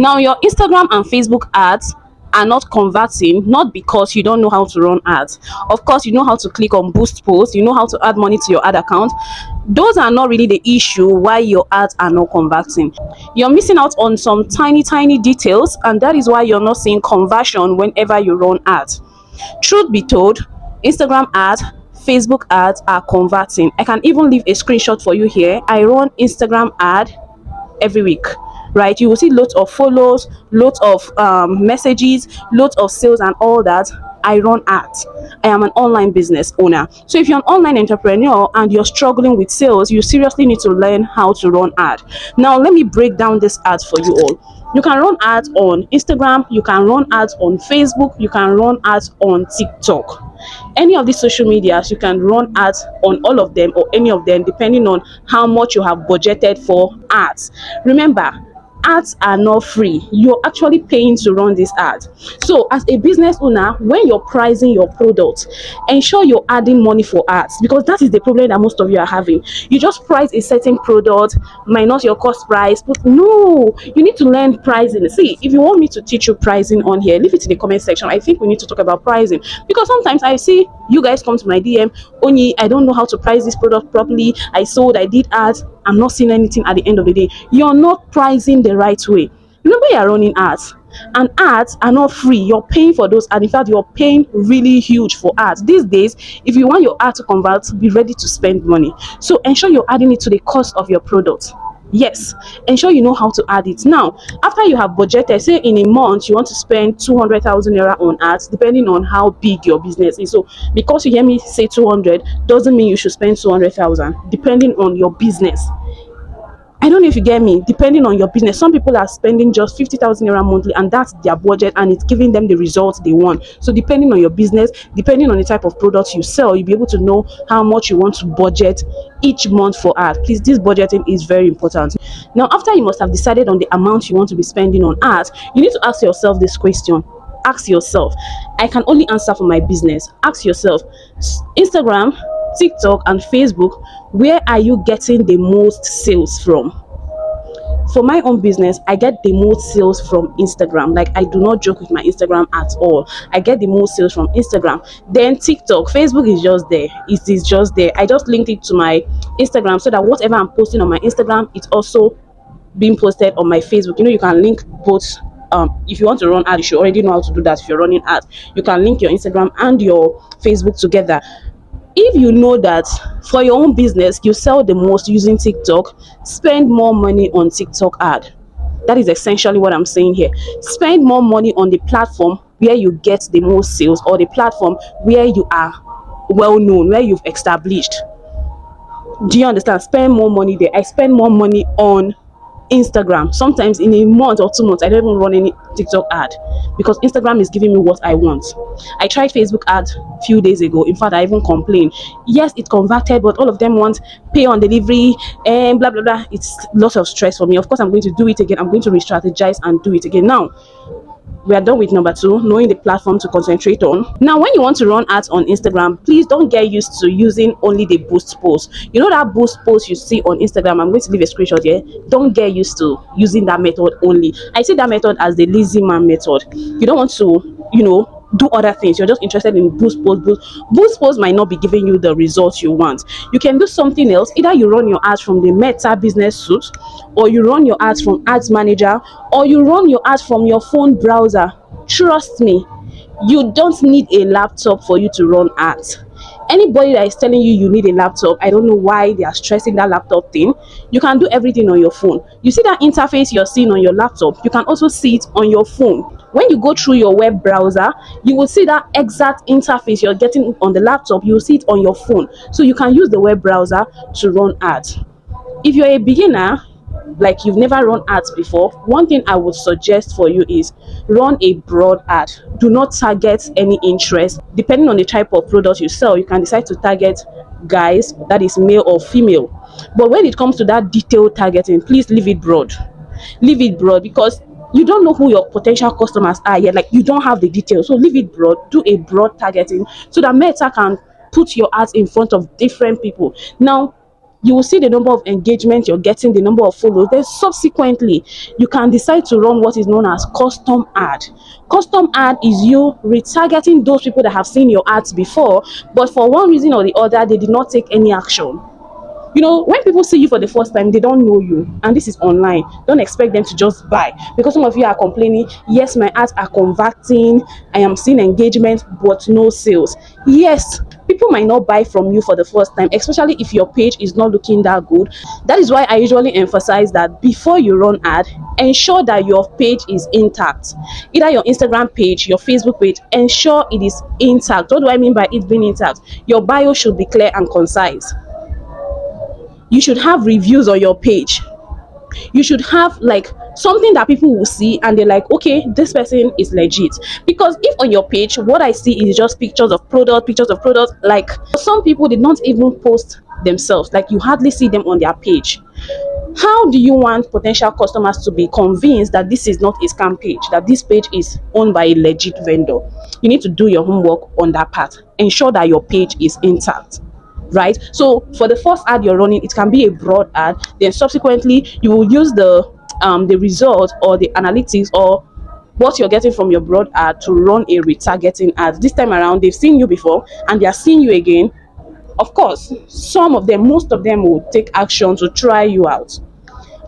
Now, your Instagram and Facebook ads are not converting, not because you don't know how to run ads. Of course, you know how to click on boost posts, you know how to add money to your ad account. Those are not really the issue why your ads are not converting. You're missing out on some tiny details, and that is why you're not seeing conversion whenever you run ads. Truth be told, Instagram ads, Facebook ads are converting. I can even leave a screenshot for you here. I run Instagram ad every week, right? You will see loads of follows, loads of messages, loads of sales and all that. I run ads. I am an online business owner. So if you're an online entrepreneur and you're struggling with sales, you seriously need to learn how to run ad. Now let me break down this ads for you all. You can run ads on Instagram, you can run ads on Facebook, you can run ads on TikTok. Any of these social medias, you can run ads on all of them or any of them depending on how much you have budgeted for ads. Remember, ads are not free. You're actually paying to run this ad. So as a business owner, when you're pricing your product, ensure you're adding money for ads, because that is the problem that most of you are having. You just price a certain product minus your cost price, but no, you need to learn pricing. See, if you want me to teach you pricing on here, leave it in the comment section. I think we need to talk about pricing, because sometimes I see you guys come to my DM, only I don't know how to price this product properly. I sold, I did ads, I'm not seeing anything at the end of the day. You're not pricing the right way. Remember, you're running ads, and ads are not free. You're paying for those, and in fact you're paying really huge for ads these days. If you want your ad to convert, be ready to spend money. So ensure you're adding it to the cost of your product. Yes, ensure you know how to add it. Now, after you have budgeted, say in a month you want to spend 200,000 naira on ads, depending on how big your business is. So because you hear me say 200 doesn't mean you should spend 200,000, depending on your business. I don't know if you get me. Depending on your business, some people are spending just 50,000 naira monthly, and that's their budget, and it's giving them the results they want. So depending on your business, depending on the type of products you sell, you'll be able to know how much you want to budget each month for ads. Please, this budgeting is very important. Now, after you must have decided on the amount you want to be spending on ads, you need to ask yourself this question. Ask yourself, I can only answer for my business. Ask yourself, Instagram, TikTok and Facebook, where are you getting the most sales from? For my own business, I get the most sales from Instagram. Like, I do not joke with my Instagram at all. I get the most sales from Instagram. Then TikTok. Facebook is just there. It is just there. I just linked it to my Instagram so that whatever I'm posting on my Instagram, it's also being posted on my Facebook. You know, you can link both. If you want to run ads, you should already know how to do that. If you're running ads, you can link your Instagram and your Facebook together. If you know that for your own business you sell the most using TikTok, spend more money on TikTok ad. That is essentially what I'm saying here. Spend more money on the platform where you get the most sales, or the platform where you are well known, where you've established. Do you understand? Spend more money there. I spend more money on Instagram. Sometimes in a month or 2 months, I don't even run any TikTok ad, because Instagram is giving me what I want. I tried Facebook ad a few days ago. In fact, I even complained. Yes, it converted, but all of them want pay on delivery and blah blah blah. It's lots of stress for me. Of course, I'm going to do it again. I'm going to re-strategize and do it again. Now, we are done with number 2, knowing the platform to concentrate on. Now, when you want to run ads on Instagram, please don't get used to using only the boost post. You know that boost post you see on Instagram? I'm going to leave a screenshot here. Don't get used to using that method only. I see that method as the lazy man method. You don't want to, do other things. You're just interested in boost post. Boost post might not be giving you the results you want. You can do something else. Either you run your ads from the Meta business suite, or you run your ads from ads manager, or you run your ads from your phone browser. Trust me, you don't need a laptop for you to run ads. Anybody that is telling you need a laptop, I don't know why they are stressing that laptop thing. You can do everything on your phone. You see that interface you're seeing on your laptop, you can also see it on your phone. When you go through your web browser, you will see that exact interface you're getting on the laptop. You will see it on your phone. So you can use the web browser to run ads. If you're a beginner, like you've never run ads before, one thing I would suggest for you is run a broad ad. Do not target any interest. Depending on the type of product you sell, you can decide to target guys, that is male or female. But when it comes to that detailed targeting, please leave it broad. Leave it broad, because you don't know who your potential customers are yet. Like, you don't have the details. So leave it broad. Do a broad targeting so that Meta can put your ads in front of different people. Now, You will see the number of engagement you're getting, the number of follows. Then subsequently, you can decide to run what is known as custom ad. Custom ad is you retargeting those people that have seen your ads before, but for one reason or the other, they did not take any action. You know, when people see you for the first time, they don't know you, and this is online. Don't expect them to just buy, because some of you are complaining, yes, my ads are converting, I am seeing engagement but no sales. Yes, people might not buy from you for the first time, especially if your page is not looking that good. That is why I usually emphasize that before you run ad, ensure that your page is intact. Either your Instagram page, your Facebook page, ensure it is intact. What do I mean by it being intact? Your bio should be clear and concise. You should have reviews on your page. You should have like something that people will see and they're like, okay, this person is legit. Because if on your page what I see is just pictures of products, like some people did not even post themselves, like you hardly see them on their page. How do you want potential customers to be convinced that this is not a scam page, that this page is owned by a legit vendor? You need to do your homework on that part. Ensure that your page is intact, right? So for the first ad you're running, it can be a broad ad. Then subsequently, you will use the result or the analytics or what you're getting from your broad ad to run a retargeting ad. This time around, they've seen you before and they are seeing you again. Of course, some of them, most of them will take action to try you out.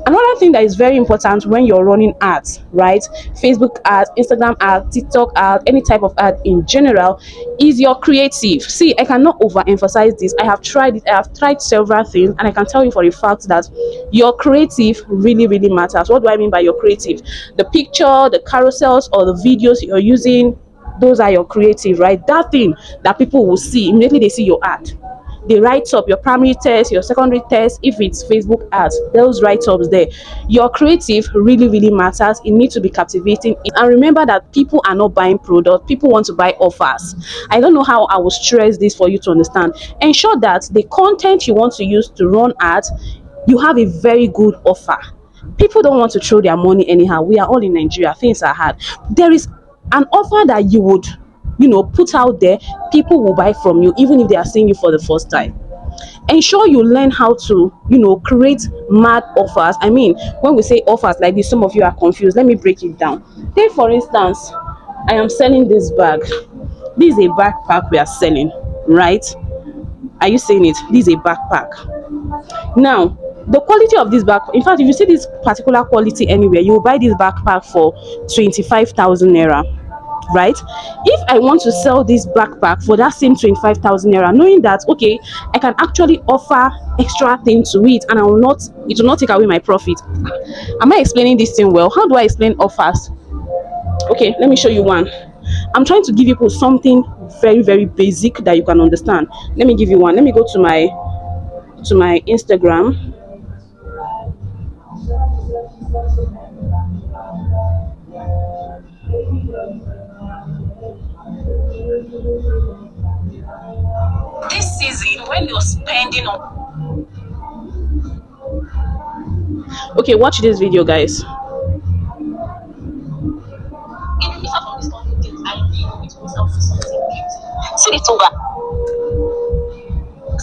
Another thing that is very important when you're running ads, right? Facebook ads, Instagram ads, TikTok ads, any type of ad in general, is your creative. See, I cannot overemphasize this. I have tried it. I have tried several things, and I can tell you for a fact that your creative really, really matters. What do I mean by your creative? The picture, the carousels, or the videos you're using, those are your creative, right? That thing that people will see immediately they see your ad. They write up your primary test, your secondary test. If it's Facebook ads, those write-ups there. Your creative really, really matters. It needs to be captivating. And remember that people are not buying products, people want to buy offers. I don't know how I will stress this for you to understand. Ensure that the content you want to use to run ads, you have a very good offer. People don't want to throw their money anyhow. We are all in Nigeria, things are hard. There is an offer that you would, put out there, people will buy from you even if they are seeing you for the first time. Ensure you learn how to, create mad offers. I mean, when we say offers like this, some of you are confused. Let me break it down. Take for instance, I am selling this bag. This is a backpack we are selling, right? Are you saying it? This is a backpack. Now, the quality of this backpack, in fact, if you see this particular quality anywhere, you will buy this backpack for 25,000 naira, right? If I want to sell this backpack for that same 25,000 naira, knowing that okay, I can actually offer extra things to it and it will not take away my profit. Am I explaining this thing well? How do I explain offers? Okay, let me show you one. I'm trying to give you something very, very basic that you can understand. Let me give you one. Let me go to my Instagram. This season, when you're spending on, okay, watch this video, guys. See the over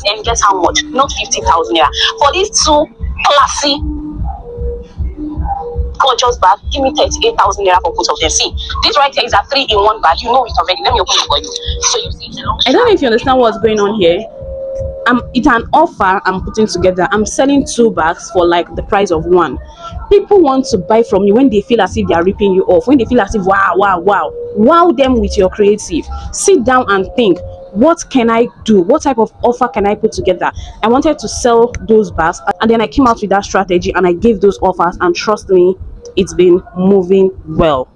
and guess how much? Not 50,000 naira for these two classy gorgeous bag. Give me 38,000 naira for both of them. See, this right here is a 3-in-1 bag. You know it already. Let me open it for you. So you see, it's a long. I don't know if you understand what's going on here. It's an offer I'm putting together. I'm selling 2 bags for like the price of 1. People want to buy from you when they feel as if they are ripping you off, when they feel as if wow them with your creative. Sit down and think, what can I do? What type of offer can I put together? I wanted to sell those bags, and then I came out with that strategy and I gave those offers, and trust me, it's been moving well.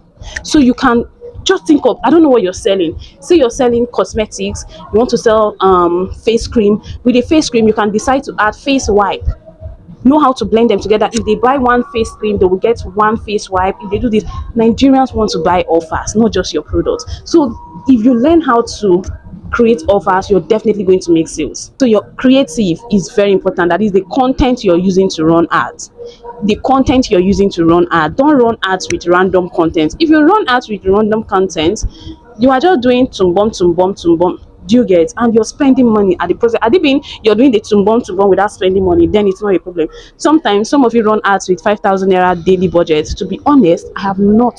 So you can just think of, I don't know what you're selling. Say you're selling cosmetics, you want to sell face cream. With a face cream, you can decide to add face wipe. Know how to blend them together. If they buy one face cream, they will get one face wipe. If they do this, Nigerians want to buy offers, not just your products. So if you learn how to create offers, you're definitely going to make sales. So your creative is very important. That is the content you're using to run ads. The content you're using to run ads. Don't run ads with random content. If you run ads with random content, you are just doing tumbum. Do you get? And you're spending money at the process. Had it been you're doing the tumbon without spending money, then it's not a problem. Sometimes some of you run ads with 5,000 naira daily budget. To be honest, I have not.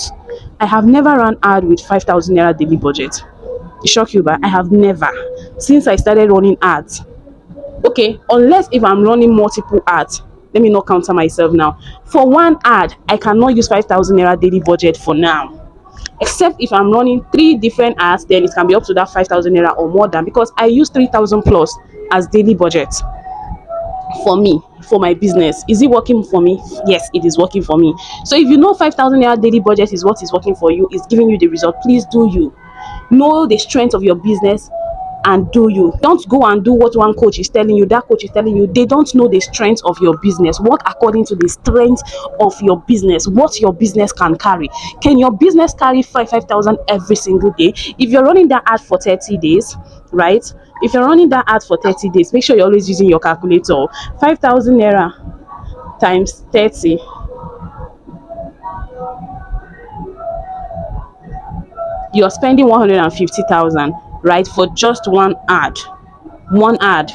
I have never run ad with 5,000 naira daily budget. It shock you, but I have never, since I started running ads. Okay, unless if I'm running multiple ads, let me not counter myself now. For one ad, I cannot use 5,000 naira daily budget for now. Except if I'm running three different ads, then it can be up to that 5,000 naira or more than, because I use 3,000 plus as daily budget for me, for my business. Is it working for me? Yes, it is working for me. So if you know 5,000 naira daily budget is what is working for you, is giving you the result, please do you. Know the strength of your business and do you. Don't go and do what one coach is telling you, that coach is telling you. They don't know the strength of your business. Work according to the strength of your business, what your business can carry. Can your business carry 5,000 every single day? If you're running that ad for 30 days, right? If you're running that ad for 30 days, make sure you're always using your calculator. 5,000 naira times 30, you're spending 150,000, right, for just one ad. One ad.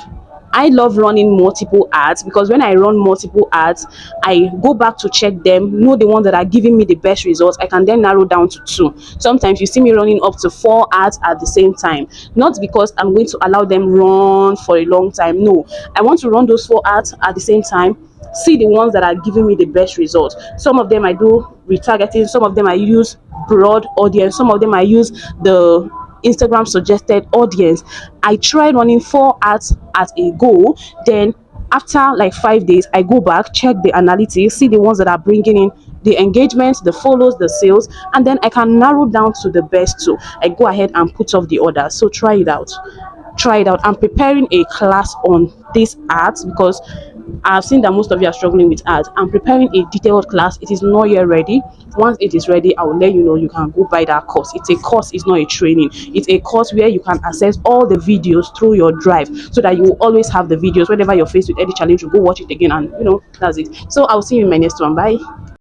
I love running multiple ads, because when I run multiple ads, I go back to check them, know the ones that are giving me the best results. I can then narrow down to two. Sometimes you see me running up to 4 ads at the same time, not because I'm going to allow them run for a long time. No, I want to run those 4 ads at the same time, see the ones that are giving me the best results. Some of them I do retargeting, some of them I use broad audience, some of them I use the Instagram suggested audience. I tried running 4 ads at a go. Then after like 5 days, I go back, check the analytics, see the ones that are bringing in the engagement, the follows, the sales, and then I can narrow down to the best two. I go ahead and put off the others. So try it out. Try it out. I'm preparing a class on these ads, because I've seen that most of you are struggling with ads. I'm preparing a detailed class. It is not yet ready. Once it is ready, I will let you know. You can go buy that course. It's a course, it's not a training. It's a course where you can access all the videos through your drive, so that you will always have the videos. Whenever you're faced with any challenge, you go watch it again, and that's it. So I'll see you in my next one. Bye.